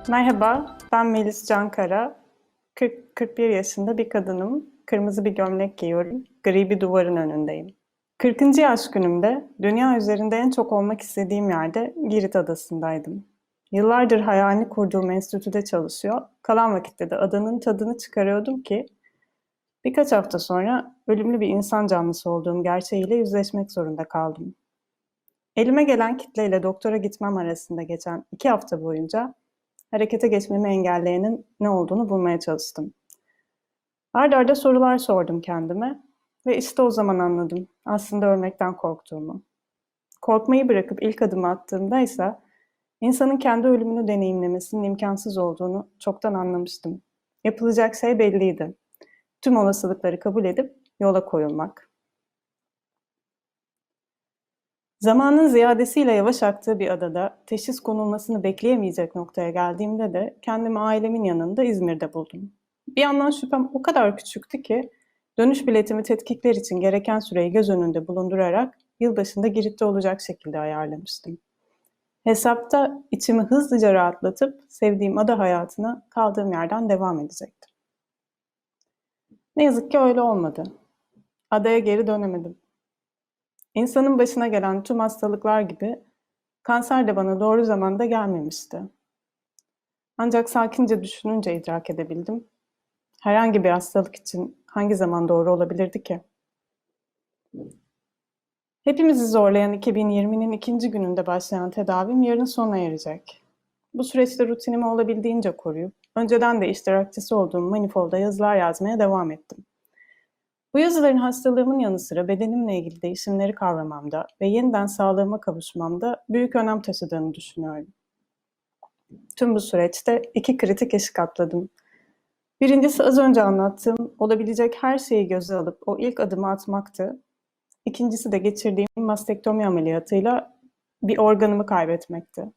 Merhaba, ben Melis Cankara. 40-41 yaşında bir kadınım. Kırmızı bir gömlek giyiyorum. Gri bir duvarın önündeyim. 40. yaş günümde dünya üzerinde en çok olmak istediğim yerde Girit Adası'ndaydım. Yıllardır hayalini kurduğum enstitüde çalışıyor. Kalan vakitte de adanın tadını çıkarıyordum ki birkaç hafta sonra ölümlü bir insan canlısı olduğum gerçeğiyle yüzleşmek zorunda kaldım. Elime gelen kitleyle doktora gitmem arasında geçen 2 hafta boyunca harekete geçmemi engelleyenin ne olduğunu bulmaya çalıştım. Arda arda sorular sordum kendime ve işte o zaman anladım aslında ölmekten korktuğumu. Korkmayı bırakıp ilk adımı attığımda ise insanın kendi ölümünü deneyimlemesinin imkansız olduğunu çoktan anlamıştım. Yapılacak şey belliydi. Tüm olasılıkları kabul edip yola koyulmak. Zamanın ziyadesiyle yavaş aktığı bir adada teşhis konulmasını bekleyemeyecek noktaya geldiğimde de kendimi ailemin yanında İzmir'de buldum. Bir yandan şüphem o kadar küçüktü ki dönüş biletimi tetkikler için gereken süreyi göz önünde bulundurarak yılbaşında Girit'te olacak şekilde ayarlamıştım. Hesapta içimi hızlıca rahatlatıp sevdiğim ada hayatına kaldığım yerden devam edecektim. Ne yazık ki öyle olmadı. Adaya geri dönemedim. İnsanın başına gelen tüm hastalıklar gibi kanser de bana doğru zamanda gelmemişti. Ancak sakince düşününce idrak edebildim. Herhangi bir hastalık için hangi zaman doğru olabilirdi ki? Hepimizi zorlayan 2020'nin ikinci gününde başlayan tedavim yarın sona erecek. Bu süreçte rutinimi olabildiğince koruyup, önceden de iştirakçısı olduğum Manifold'a yazılar yazmaya devam ettim. Bu yazıların hastalığımın yanı sıra bedenimle ilgili değişimleri kavramamda ve yeniden sağlığıma kavuşmamda büyük önem taşıdığını düşünüyorum. Tüm bu süreçte 2 kritik eşik atladım. Birincisi az önce anlattığım olabilecek her şeyi göze alıp o ilk adımı atmaktı. İkincisi de geçirdiğim mastektomi ameliyatıyla bir organımı kaybetmekti.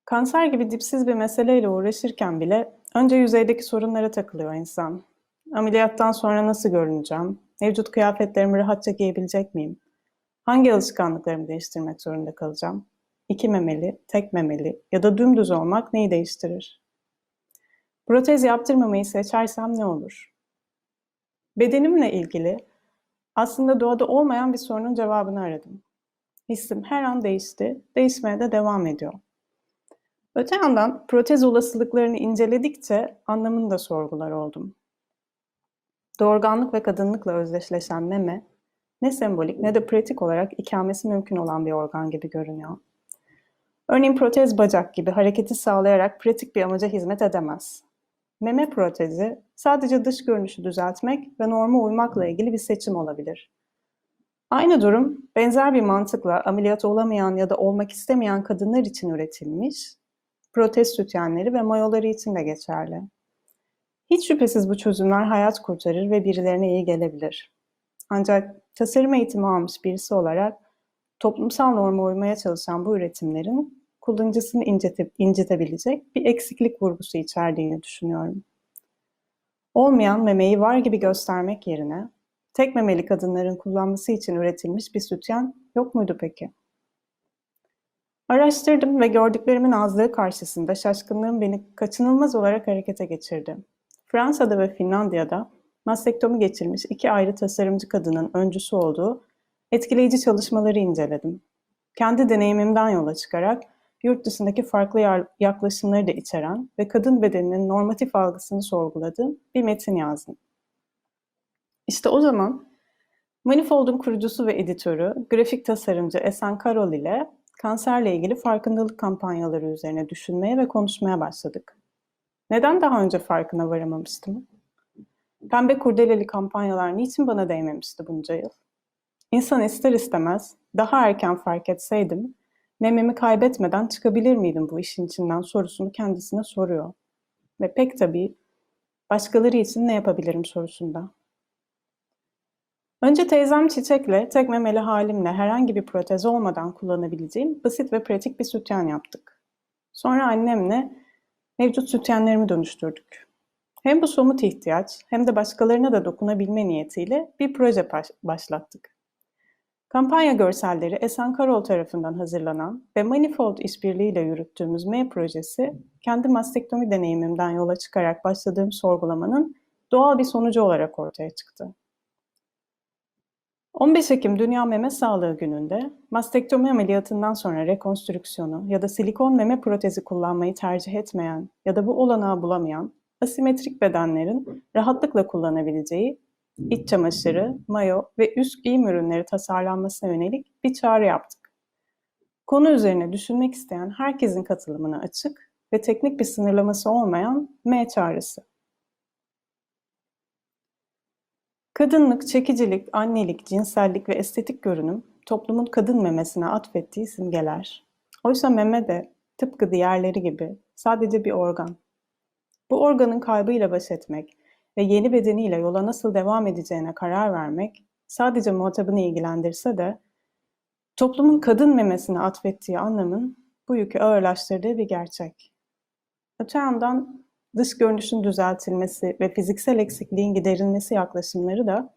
Kanser gibi dipsiz bir meseleyle uğraşırken bile önce yüzeydeki sorunlara takılıyor insan. Ameliyattan sonra nasıl görüneceğim? Mevcut kıyafetlerimi rahatça giyebilecek miyim? Hangi alışkanlıklarımı değiştirmek zorunda kalacağım? İki memeli, tek memeli ya da dümdüz olmak neyi değiştirir? Protez yaptırmamayı seçersem ne olur? Bedenimle ilgili aslında doğada olmayan bir sorunun cevabını aradım. Hissim her an değişti, değişmeye de devam ediyor. Öte yandan protez olasılıklarını inceledikçe anlamını da sorgular oldum. Doğurganlık ve kadınlıkla özdeşleşen meme, ne sembolik ne de pratik olarak ikamesi mümkün olan bir organ gibi görünüyor. Örneğin protez bacak gibi hareketi sağlayarak pratik bir amaca hizmet edemez. Meme protezi sadece dış görünüşü düzeltmek ve norma uymakla ilgili bir seçim olabilir. Aynı durum benzer bir mantıkla ameliyat olamayan ya da olmak istemeyen kadınlar için üretilmiş protez sütyenleri ve mayoları için de geçerli. Hiç şüphesiz bu çözümler hayat kurtarır ve birilerine iyi gelebilir. Ancak tasarım eğitimi almış birisi olarak toplumsal norma uymaya çalışan bu üretimlerin kullanıcısını incitebilecek bir eksiklik vurgusu içerdiğini düşünüyorum. Olmayan memeyi var gibi göstermek yerine tek memeli kadınların kullanması için üretilmiş bir sütyen yok muydu peki? Araştırdım ve gördüklerimin azlığı karşısında şaşkınlığım beni kaçınılmaz olarak harekete geçirdi. Fransa'da ve Finlandiya'da mastektomi geçirmiş 2 ayrı tasarımcı kadının öncüsü olduğu etkileyici çalışmaları inceledim. Kendi deneyimimden yola çıkarak yurt dışındaki farklı yaklaşımları da içeren ve kadın bedeninin normatif algısını sorguladığım bir metin yazdım. İşte o zaman Manifold'un kurucusu ve editörü, grafik tasarımcı Esen Karol ile kanserle ilgili farkındalık kampanyaları üzerine düşünmeye ve konuşmaya başladık. Neden daha önce farkına varamamıştım? Pembe kurdeleli kampanyalar niçin bana değmemişti bunca yıl? İnsan ister istemez daha erken fark etseydim, mememi kaybetmeden çıkabilir miydim bu işin içinden sorusunu kendisine soruyor. Ve pek tabii başkaları için ne yapabilirim sorusunda. Önce teyzem Çiçek'le tek memeli halimle herhangi bir protez olmadan kullanabileceğim basit ve pratik bir sütyen yaptık. Sonra annemle mevcut sütyenlerimi dönüştürdük. Hem bu somut ihtiyaç hem de başkalarına da dokunabilme niyetiyle bir proje başlattık. Kampanya görselleri Esen Karol tarafından hazırlanan ve Manifold işbirliğiyle yürüttüğümüz M projesi, kendi mastektomi deneyimimden yola çıkarak başladığım sorgulamanın doğal bir sonucu olarak ortaya çıktı. 15 Ekim Dünya Meme Sağlığı Günü'nde mastektomi ameliyatından sonra rekonstrüksiyonu ya da silikon meme protezi kullanmayı tercih etmeyen ya da bu olanağı bulamayan asimetrik bedenlerin rahatlıkla kullanabileceği iç çamaşırı, mayo ve üst giyim ürünleri tasarlanmasına yönelik bir çağrı yaptık. Konu üzerine düşünmek isteyen herkesin katılımına açık ve teknik bir sınırlaması olmayan M çağrısı. Kadınlık, çekicilik, annelik, cinsellik ve estetik görünüm toplumun kadın memesine atfettiği simgeler. Oysa meme de tıpkı diğerleri gibi sadece bir organ. Bu organın kaybıyla baş etmek ve yeni bedeniyle yola nasıl devam edeceğine karar vermek sadece muhatabını ilgilendirse de toplumun kadın memesine atfettiği anlamın bu yükü ağırlaştırdığı bir gerçek. Öte yandan dış görünüşün düzeltilmesi ve fiziksel eksikliğin giderilmesi yaklaşımları da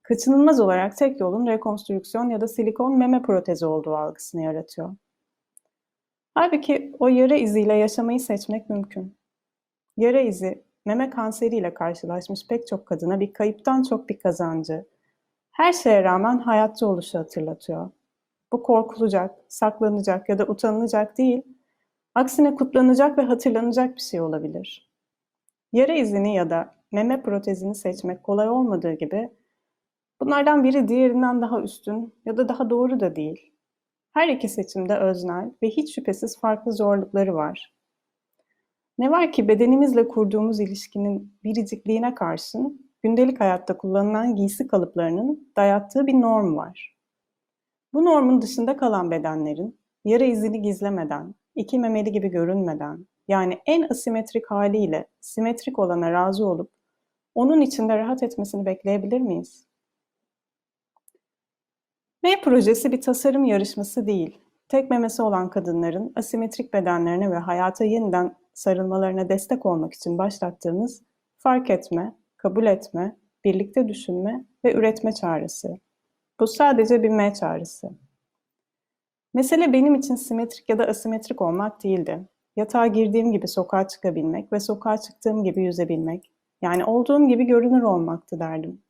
kaçınılmaz olarak tek yolun rekonstrüksiyon ya da silikon meme protezi olduğu algısını yaratıyor. Halbuki o yara iziyle yaşamayı seçmek mümkün. Yara izi, meme kanseriyle karşılaşmış pek çok kadına bir kayıptan çok bir kazancı, her şeye rağmen hayatta oluşu hatırlatıyor. Bu korkulacak, saklanacak ya da utanılacak değil, aksine kutlanacak ve hatırlanacak bir şey olabilir. Yara izini ya da meme protezini seçmek kolay olmadığı gibi, bunlardan biri diğerinden daha üstün ya da daha doğru da değil. Her iki seçimde öznel ve hiç şüphesiz farklı zorlukları var. Ne var ki bedenimizle kurduğumuz ilişkinin biricikliğine karşın gündelik hayatta kullanılan giysi kalıplarının dayattığı bir norm var. Bu normun dışında kalan bedenlerin yara izini gizlemeden, iki memeli gibi görünmeden, yani en asimetrik haliyle simetrik olana razı olup onun içinde rahat etmesini bekleyebilir miyiz? M projesi bir tasarım yarışması değil. Tek memesi olan kadınların asimetrik bedenlerine ve hayata yeniden sarılmalarına destek olmak için başlattığımız fark etme, kabul etme, birlikte düşünme ve üretme çağrısı. Bu sadece bir M çağrısı. Mesele benim için simetrik ya da asimetrik olmak değildi. Yatağa girdiğim gibi sokağa çıkabilmek ve sokağa çıktığım gibi yüzebilmek. Yani olduğum gibi görünür olmaktı derdim.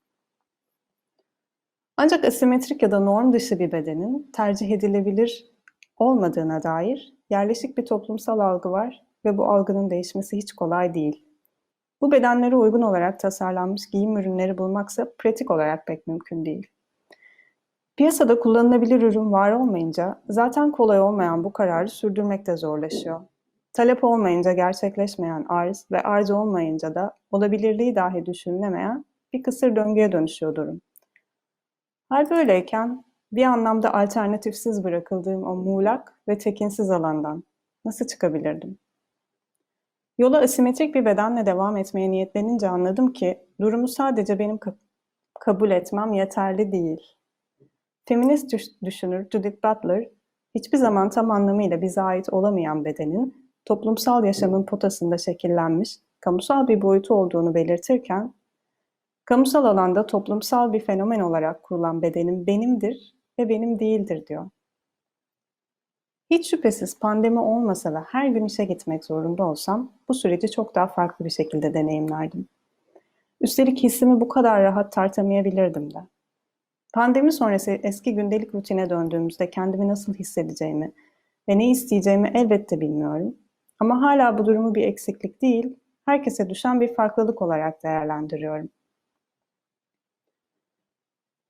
Ancak asimetrik ya da norm dışı bir bedenin tercih edilebilir olmadığına dair yerleşik bir toplumsal algı var ve bu algının değişmesi hiç kolay değil. Bu bedenlere uygun olarak tasarlanmış giyim ürünleri bulmaksa pratik olarak pek mümkün değil. Piyasada kullanılabilir ürün var olmayınca zaten kolay olmayan bu kararı sürdürmek de zorlaşıyor. Talep olmayınca gerçekleşmeyen arz ve arz olmayınca da olabilirliği dahi düşünülemeyen bir kısır döngüye dönüşüyor durum. Hal böyleyken bir anlamda alternatifsiz bırakıldığım o muğlak ve tekinsiz alandan nasıl çıkabilirdim? Yola asimetrik bir bedenle devam etmeye niyetlenince anladım ki durumu sadece benim kabul etmem yeterli değil. Feminist düşünür Judith Butler, hiçbir zaman tam anlamıyla bize ait olamayan bedenin toplumsal yaşamın potasında şekillenmiş, kamusal bir boyutu olduğunu belirtirken, kamusal alanda toplumsal bir fenomen olarak kurulan bedenim benimdir ve benim değildir diyor. Hiç şüphesiz pandemi olmasa ve her gün işe gitmek zorunda olsam bu süreci çok daha farklı bir şekilde deneyimlerdim. Üstelik hissimi bu kadar rahat tartamayabilirdim de. Pandemi sonrası eski gündelik rutine döndüğümüzde kendimi nasıl hissedeceğimi ve ne isteyeceğimi elbette bilmiyorum. Ama hala bu durumu bir eksiklik değil, herkese düşen bir farklılık olarak değerlendiriyorum.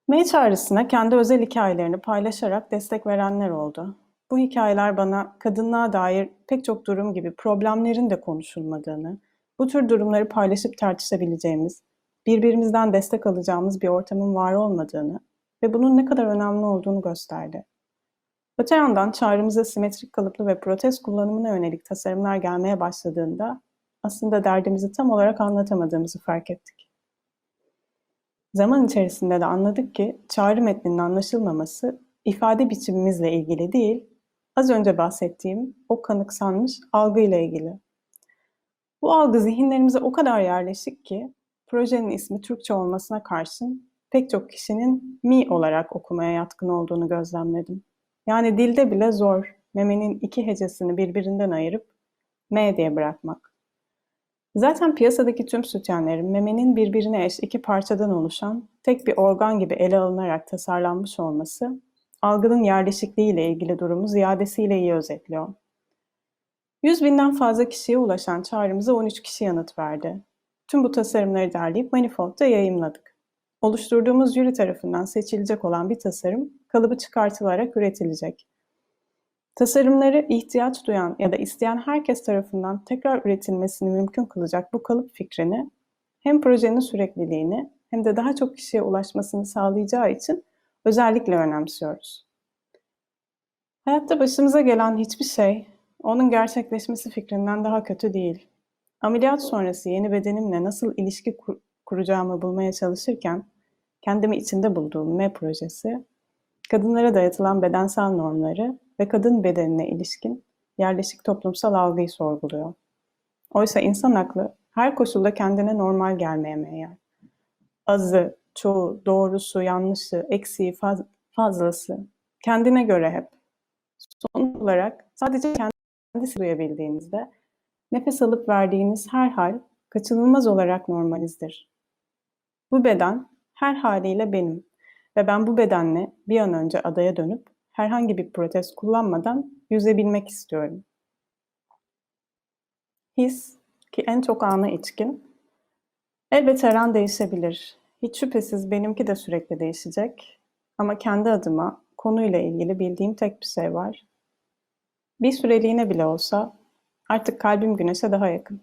M çağrısına kendi özel hikayelerini paylaşarak destek verenler oldu. Bu hikayeler bana kadınlığa dair pek çok durum gibi problemlerin de konuşulmadığını, bu tür durumları paylaşıp tartışabileceğimiz, birbirimizden destek alacağımız bir ortamın var olmadığını ve bunun ne kadar önemli olduğunu gösterdi. Öte yandan çağrımıza simetrik kalıplı ve protez kullanımına yönelik tasarımlar gelmeye başladığında aslında derdimizi tam olarak anlatamadığımızı fark ettik. Zaman içerisinde de anladık ki çağrı metninin anlaşılmaması ifade biçimimizle ilgili değil, az önce bahsettiğim o kanıksanmış algıyla ilgili. Bu algı zihinlerimize o kadar yerleşik ki projenin ismi Türkçe olmasına karşın pek çok kişinin mi olarak okumaya yatkın olduğunu gözlemledim. Yani dilde bile zor, memenin iki hecesini birbirinden ayırıp m diye bırakmak. Zaten piyasadaki tüm sütyenlerin memenin birbirine eş iki parçadan oluşan tek bir organ gibi ele alınarak tasarlanmış olması, algının yerleşikliği ile ilgili durumu ziyadesiyle iyi özetliyor. 100.000'den fazla kişiye ulaşan çağrımıza 13 kişi yanıt verdi. Tüm bu tasarımları derleyip Manifold'da yayımladık. Oluşturduğumuz jüri tarafından seçilecek olan bir tasarım, kalıbı çıkartılarak üretilecek. Tasarımları ihtiyaç duyan ya da isteyen herkes tarafından tekrar üretilmesini mümkün kılacak bu kalıp fikrini, hem projenin sürekliliğini hem de daha çok kişiye ulaşmasını sağlayacağı için özellikle önemsiyoruz. Hayatta başımıza gelen hiçbir şey, onun gerçekleşmesi fikrinden daha kötü değil. Ameliyat sonrası yeni bedenimle nasıl ilişki kuracağımı bulmaya çalışırken, kendimi içinde bulduğum M projesi, kadınlara dayatılan bedensel normları ve kadın bedenine ilişkin yerleşik toplumsal algıyı sorguluyor. Oysa insan aklı her koşulda kendine normal gelmeye meyyal. Azı, çoğu, doğrusu, yanlışı, eksiği, fazlası, kendine göre hep. Sonuç olarak sadece kendisi duyabildiğinizde nefes alıp verdiğiniz her hal kaçınılmaz olarak normalizdir. Bu beden her haliyle benim ve ben bu bedenle bir an önce adaya dönüp herhangi bir protez kullanmadan yüzebilmek istiyorum. His ki en çok ana içkin. Elbette her an değişebilir. Hiç şüphesiz benimki de sürekli değişecek. Ama kendi adıma konuyla ilgili bildiğim tek bir şey var. Bir süreliğine bile olsa artık kalbim güneşe daha yakın.